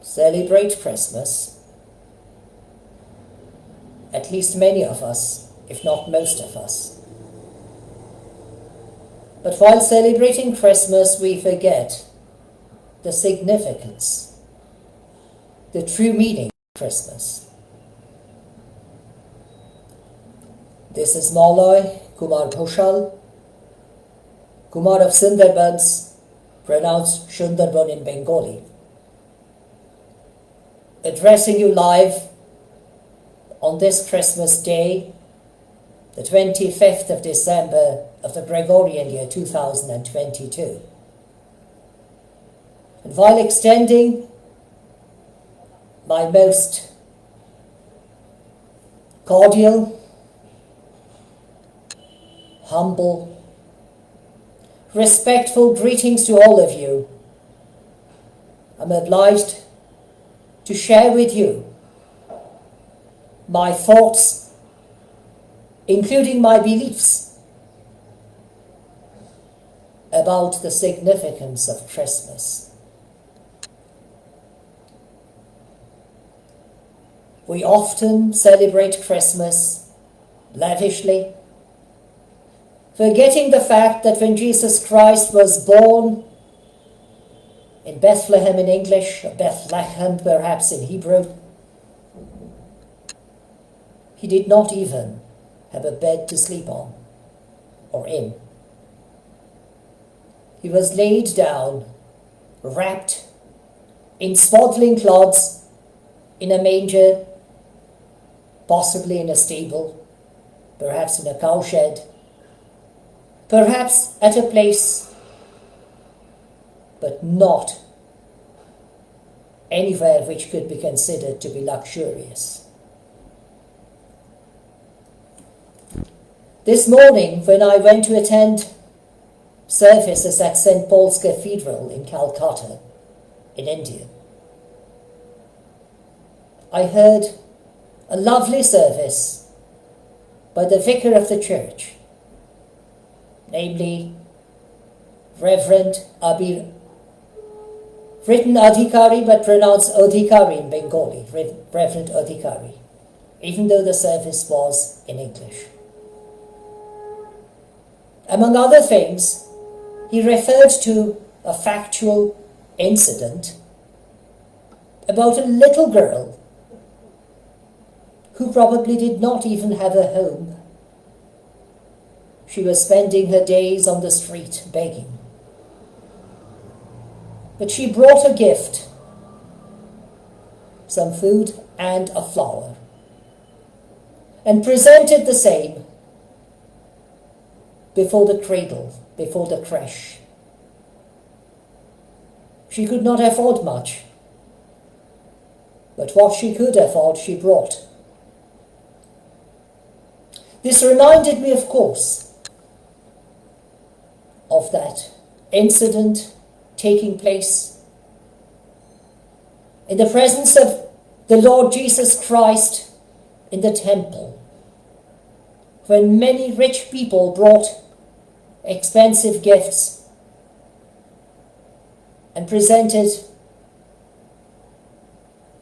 celebrate Christmas, at least many of us, if not most of us. But while celebrating Christmas, we forget the significance, the true meaning of Christmas. This is Malloy Kumar Ghoshal, Kumar of Sundarbans, pronounced Sundarban in Bengali, addressing you live on this Christmas Day, the 25th of December of the Gregorian year 2022. And while extending my most cordial, humble, respectful greetings to all of you, I'm obliged to share with you my thoughts, including my beliefs, about the significance of Christmas. We often celebrate Christmas lavishly, forgetting the fact that when Jesus Christ was born in Bethlehem in English, or Bethlehem perhaps in Hebrew, he did not even have a bed to sleep on or in. He was laid down, wrapped in swaddling cloths, in a manger, possibly in a stable, perhaps in a cowshed, perhaps at a place, but not anywhere which could be considered to be luxurious. This morning, when I went to attend services at St. Paul's Cathedral in Calcutta, in India, I heard a lovely service by the vicar of the church, namely Reverend Abir, written Adhikari but pronounced Adhikari in Bengali, Reverend Adhikari, even though the service was in English. Among other things, he referred to a factual incident about a little girl who probably did not even have a home. She was spending her days on the street begging. But she brought a gift, some food and a flower, and presented the same before the cradle, before the creche. She could not afford much, but what she could afford, she brought. This reminded me, of course, of that incident taking place in the presence of the Lord Jesus Christ in the temple, when many rich people brought expensive gifts and presented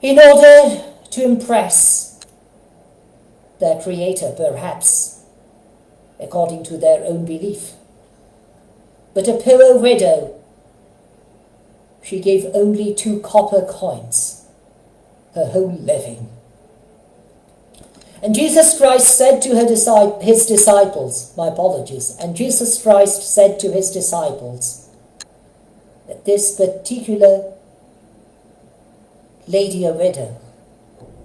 in order to impress their Creator, perhaps, according to their own belief. But a poor widow, she gave only 2 copper coins, her whole living. And Jesus Christ said to his disciples, and Jesus Christ said to his disciples that this particular lady, a widow,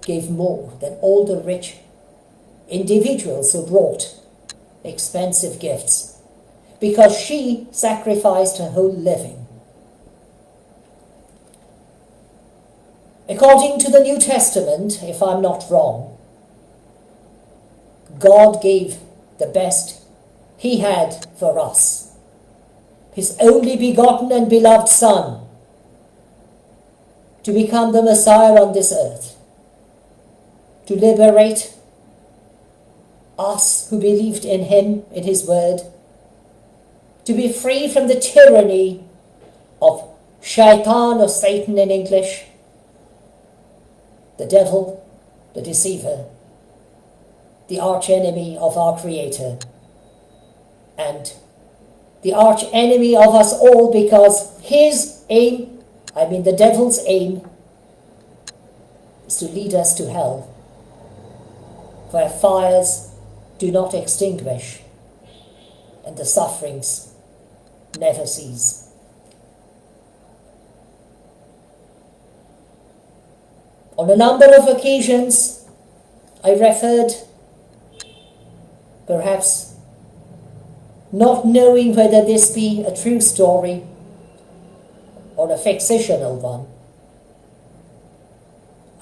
gave more than all the rich individuals who brought expensive gifts, because she sacrificed her whole living. According to the New Testament, if I'm not wrong, God gave the best he had for us, his only begotten and beloved Son, to become the Messiah on this earth, to liberate us who believed in him, in his word, to be free from the tyranny of Shaitan, or Satan in English, the devil, the deceiver, the arch-enemy of our Creator, and the arch-enemy of us all, because his aim, the devil's aim, is to lead us to hell, where fires do not extinguish and the sufferings never cease. On a number of occasions, I referred, perhaps not knowing whether this be a true story or a fictional one,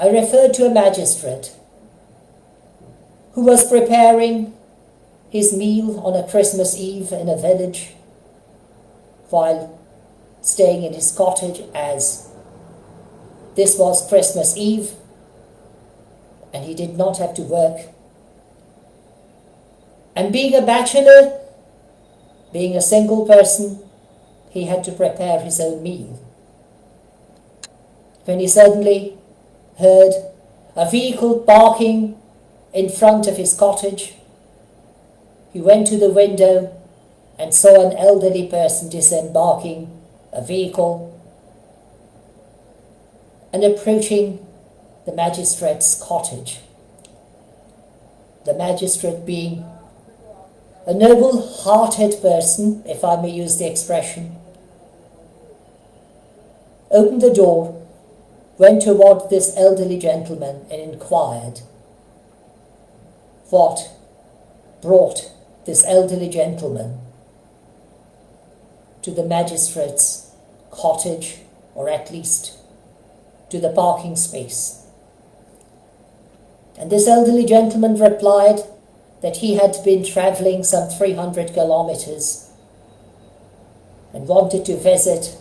I referred to a magistrate who was preparing his meal on a Christmas Eve in a village while staying in his cottage, as this was Christmas Eve and he did not have to work. And being a bachelor, being a single person, he had to prepare his own meal. When he suddenly heard a vehicle parking in front of his cottage, he went to the window and saw an elderly person disembarking a vehicle and approaching the magistrate's cottage. The magistrate, being a noble-hearted person, if I may use the expression, opened the door, went toward this elderly gentleman and inquired what brought this elderly gentleman to the magistrate's cottage, or at least to the parking space. And this elderly gentleman replied that he had been travelling some 300 kilometers and wanted to visit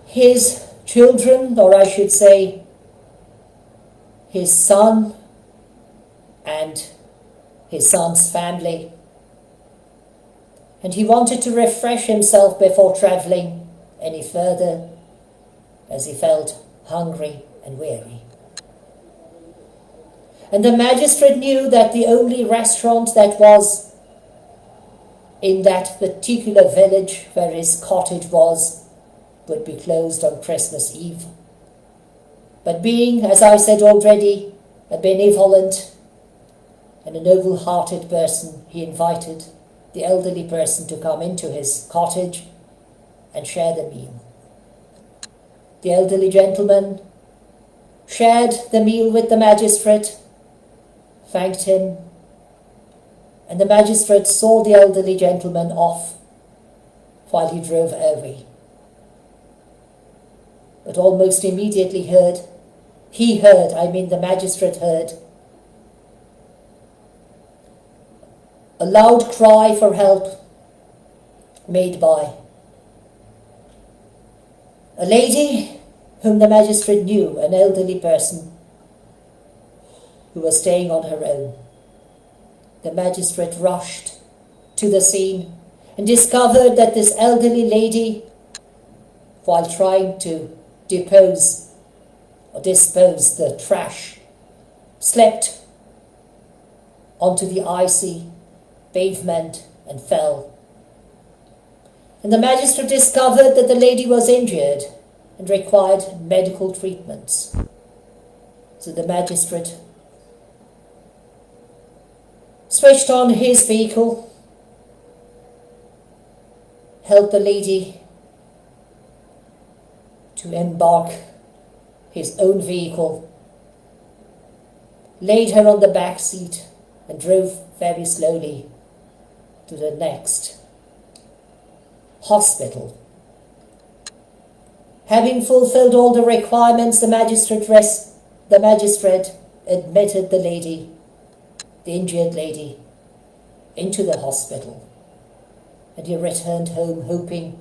his children, or I should say his son and his son's family, and he wanted to refresh himself before travelling any further, as he felt hungry and weary. And the magistrate knew that the only restaurant that was in that particular village where his cottage was would be closed on Christmas Eve. But being, as I said already, a benevolent and a noble-hearted person, he invited the elderly person to come into his cottage and share the meal. The elderly gentleman shared the meal with the magistrate, thanked him, and the magistrate saw the elderly gentleman off while he drove away. But almost immediately the magistrate heard a loud cry for help made by a lady whom the magistrate knew, an elderly person who was staying on her own. The magistrate rushed to the scene and discovered that this elderly lady, while trying to dispose the trash, slept onto the icy pavement and fell. And the magistrate discovered that the lady was injured and required medical treatments. So the magistrate switched on his vehicle, helped the lady to embark his own vehicle, laid her on the back seat and drove very slowly to the next hospital. Having fulfilled all the requirements, the magistrate admitted the injured lady, into the hospital, and he returned home hoping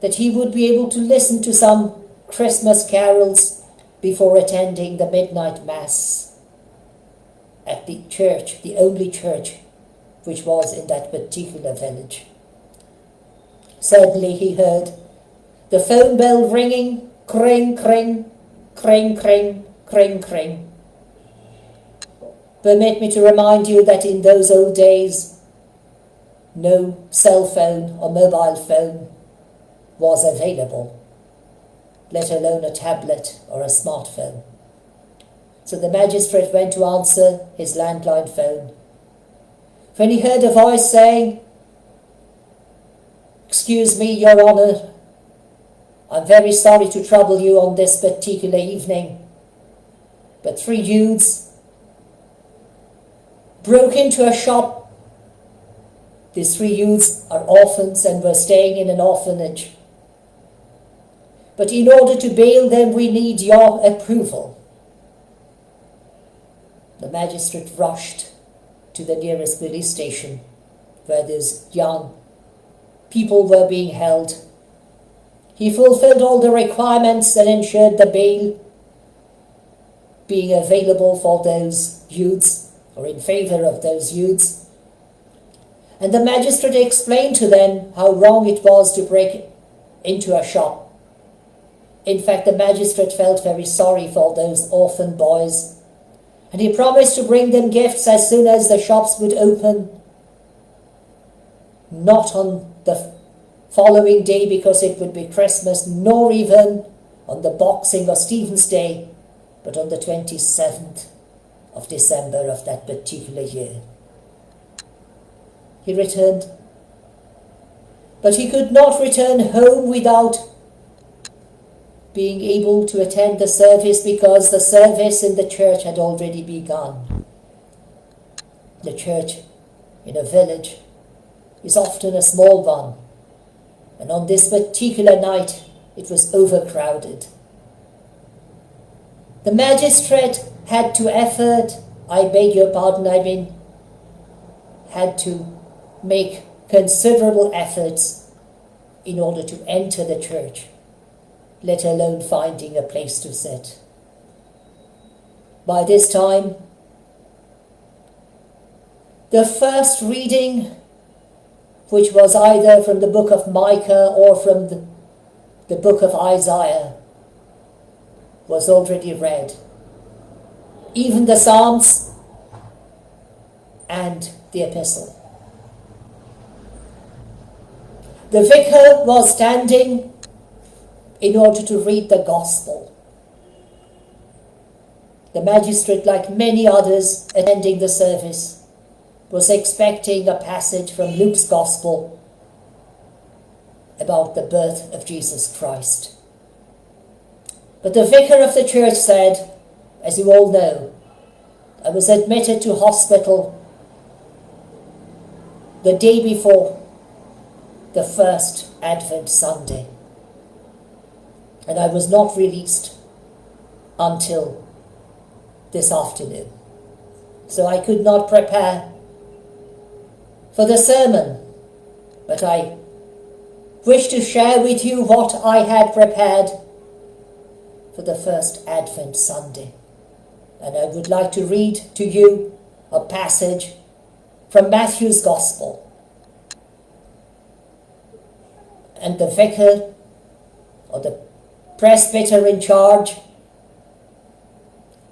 that he would be able to listen to some Christmas carols before attending the midnight mass at the church, the only church which was in that particular village. Suddenly he heard the phone bell ringing, cring, cring, Kring, kring, kring, kring. Permit me to remind you that in those old days, no cell phone or mobile phone was available, let alone a tablet or a smartphone. So the magistrate went to answer his landline phone. When he heard a voice saying, "Excuse me, Your Honour, I'm very sorry to trouble you on this particular evening, but 3 youths broke into a shop. These 3 youths are orphans and were staying in an orphanage. But in order to bail them, we need your approval." The magistrate rushed to the nearest police station where these young people were being held. He fulfilled all the requirements and ensured the bail being available for those youths, or in favour of those youths. And the magistrate explained to them how wrong it was to break into a shop. In fact, the magistrate felt very sorry for those orphan boys, and he promised to bring them gifts as soon as the shops would open, not on the following day because it would be Christmas, nor even on the Boxing or Stephen's Day, but on the 27th of December of that particular year. He returned, but he could not return home without being able to attend the service, because the service in the church had already begun. The church in a village is often a small one, and on this particular night it was overcrowded. The magistrate had to had to make considerable efforts in order to enter the church, let alone finding a place to sit. By this time, the first reading, which was either from the book of Micah or from the book of Isaiah, was already read. Even the Psalms and the epistle. The vicar was standing in order to read the gospel. The magistrate, like many others attending the service, was expecting a passage from Luke's gospel about the birth of Jesus Christ. But the vicar of the church said, as you all know, I was admitted to hospital the day before the first Advent Sunday, and I was not released until this afternoon. So I could not prepare for the sermon, but I wish to share with you what I had prepared for the first Advent Sunday. And I would like to read to you a passage from Matthew's Gospel. And the vicar, or the presbyter in charge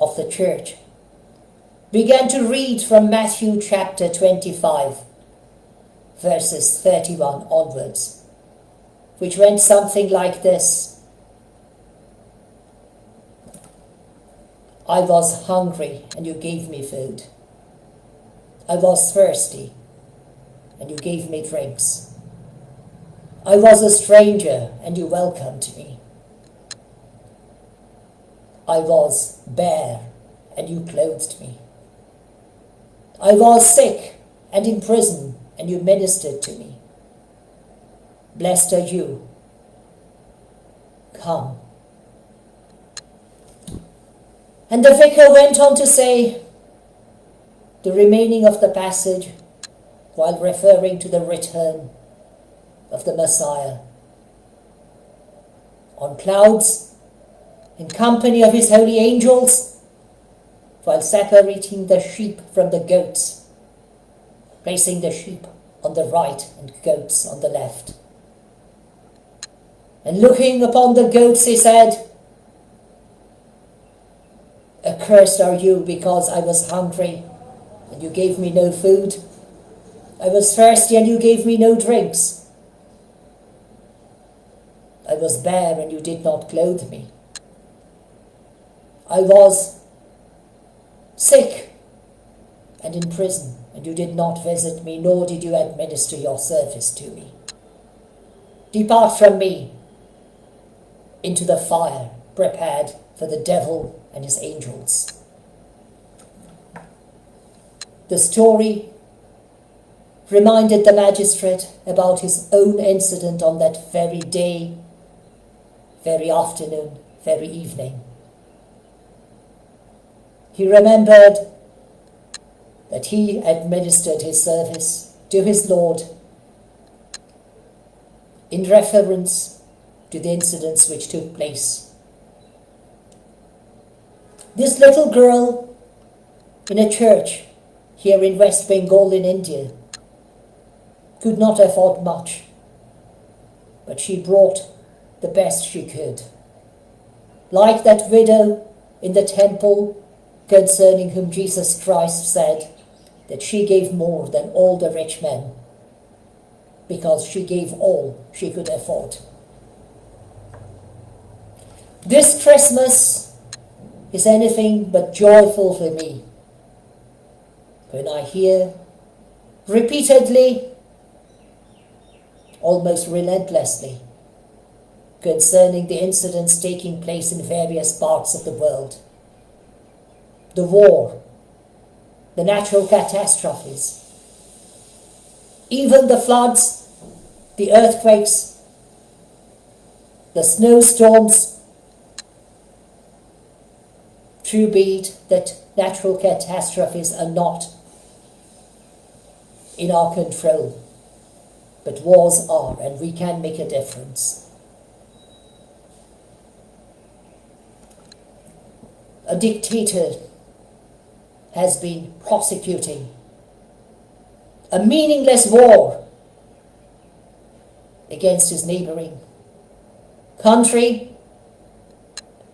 of the church, began to read from Matthew chapter 25, verses 31 onwards, which went something like this. I was hungry, and you gave me food. I was thirsty, and you gave me drinks. I was a stranger, and you welcomed me. I was bare, and you clothed me. I was sick and in prison, and you ministered to me. Blessed are you. Come. And the vicar went on to say the remaining of the passage while referring to the return of the Messiah. On clouds, in company of his holy angels, while separating the sheep from the goats, placing the sheep on the right and goats on the left. And looking upon the goats, he said, Accursed are you, because I was hungry, and you gave me no food. I was thirsty, and you gave me no drinks. I was bare, and you did not clothe me. I was sick and in prison, and you did not visit me, nor did you administer your service to me. Depart from me into the fire prepared for the devil and his angels. The story reminded the magistrate about his own incident on that very day, very afternoon, very evening. He remembered that he administered his service to his Lord in reference to the incidents which took place. This little girl in a church here in West Bengal in India could not afford much, but she brought the best she could. Like that widow in the temple concerning whom Jesus Christ said that she gave more than all the rich men, because she gave all she could afford. This Christmas is anything but joyful for me when I hear repeatedly, almost relentlessly, concerning the incidents taking place in various parts of the world. The war, the natural catastrophes, even the floods, the earthquakes, the snowstorms. True be it that natural catastrophes are not in our control, but wars are, and we can make a difference. A dictator has been prosecuting a meaningless war against his neighboring country,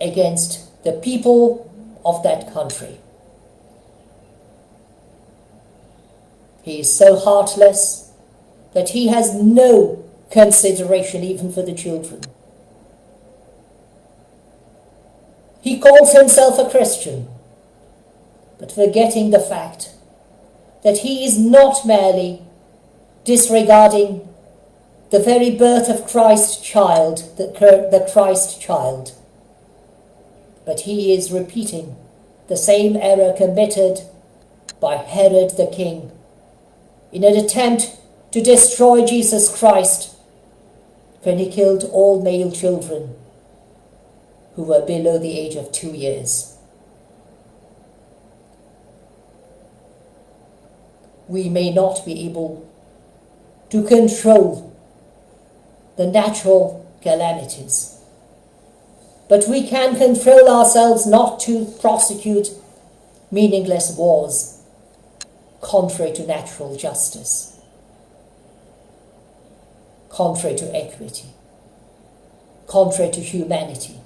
against the people of that country. He is so heartless that he has no consideration even for the children. He calls himself a Christian, but forgetting the fact that he is not merely disregarding the very birth of Christ child, the Christ child, but he is repeating the same error committed by Herod the king in an attempt to destroy Jesus Christ when he killed all male children who were below the age of 2 years. We may not be able to control the natural calamities, but we can control ourselves not to prosecute meaningless wars contrary to natural justice, contrary to equity, contrary to humanity.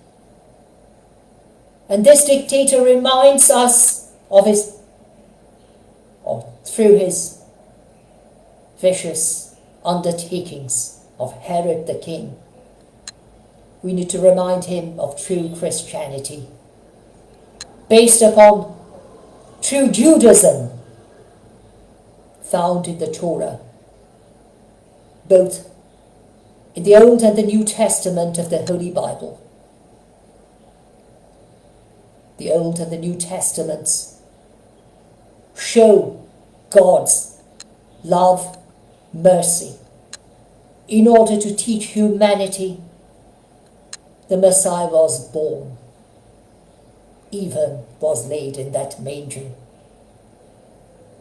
And this dictator reminds us of through his vicious undertakings of Herod the king. We need to remind him of true Christianity, based upon true Judaism found in the Torah, both in the Old and the New Testament of the Holy Bible. The Old and the New Testaments show God's love, mercy, in order to teach humanity the Messiah was born, even was laid in that manger.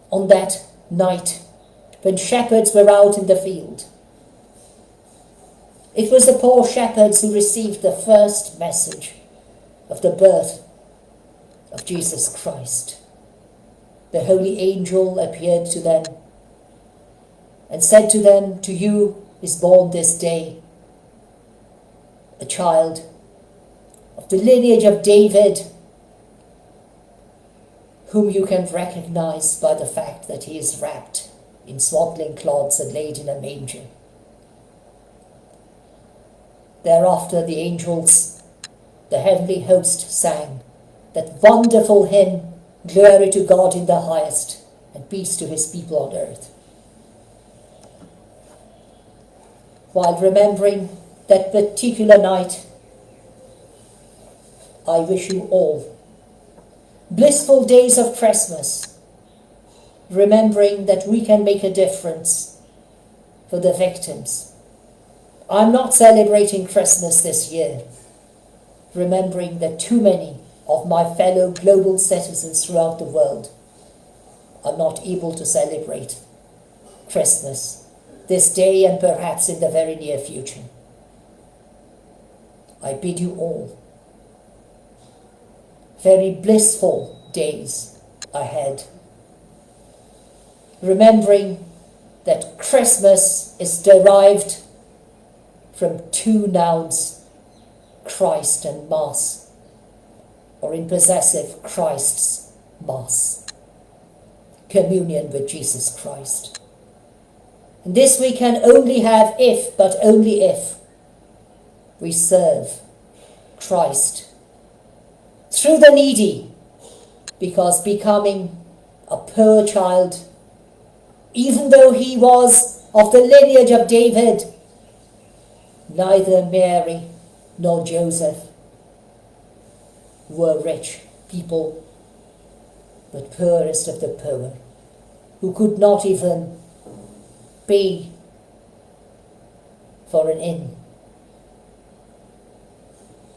On that night, when shepherds were out in the field, it was the poor shepherds who received the first message of the birth of Jesus Christ. The holy angel appeared to them and said to them, "To you is born this day a child of the lineage of David, whom you can recognize by the fact that he is wrapped in swaddling cloths and laid in a manger. Thereafter the angels, the heavenly host, sang that wonderful hymn, "Glory to God in the highest, and peace to his people on earth." While remembering that particular night, I wish you all blissful days of Christmas, remembering that we can make a difference for the victims. I'm not celebrating Christmas this year, remembering that too many of my fellow global citizens throughout the world are not able to celebrate Christmas this day and perhaps in the very near future. I bid you all very blissful days ahead, remembering that Christmas is derived from two nouns, Christ and Mass, or in possessive, Christ's Mass, communion with Jesus Christ. And this we can only have if, but only if, we serve Christ through the needy, because becoming a poor child, even though he was of the lineage of David, neither Mary nor Joseph were rich people, but poorest of the poor, who could not even pay for an inn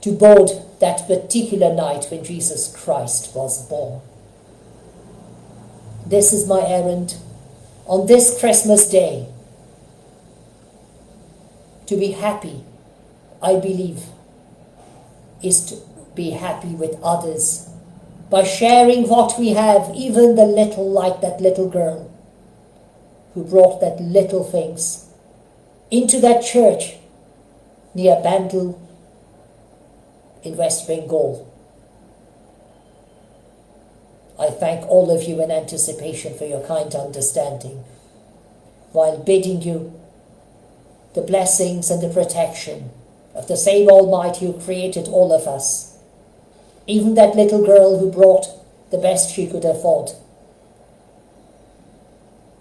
to board that particular night when Jesus Christ was born. This is my errand on this Christmas day. To be happy, I believe, is to be happy with others by sharing what we have, even the little, like that little girl who brought that little things into that church near Bandel in West Bengal. I thank all of you in anticipation for your kind understanding, while bidding you the blessings and the protection of the same Almighty who created all of us, even that little girl who brought the best she could afford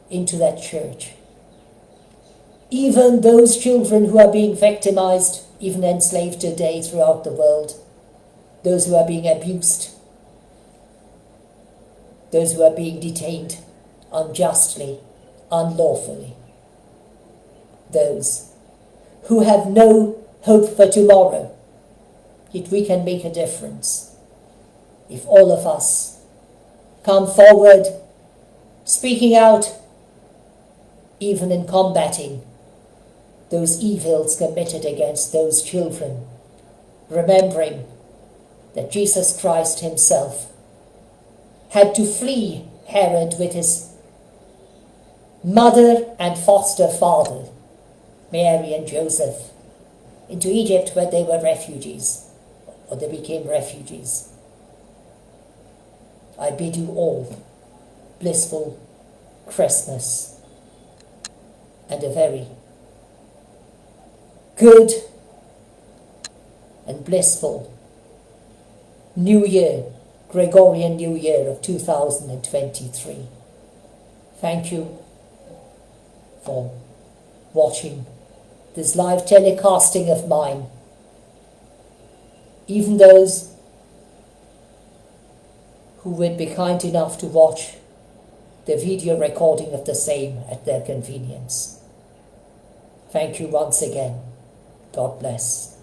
into that church, even those children who are being victimized, even enslaved today throughout the world, those who are being abused, those who are being detained unjustly, unlawfully, those who have no hope for tomorrow. Yet we can make a difference if all of us come forward, speaking out, even in combating those evils committed against those children, remembering that Jesus Christ himself had to flee Herod with his mother and foster father, Mary and Joseph, into Egypt, where they were refugees, or they became refugees. I bid you all blissful Christmas and a very good and blissful New Year, Gregorian New Year of 2023. Thank you for watching this live telecasting of mine. Even those who would be kind enough to watch the video recording of the same at their convenience. Thank you once again. God bless.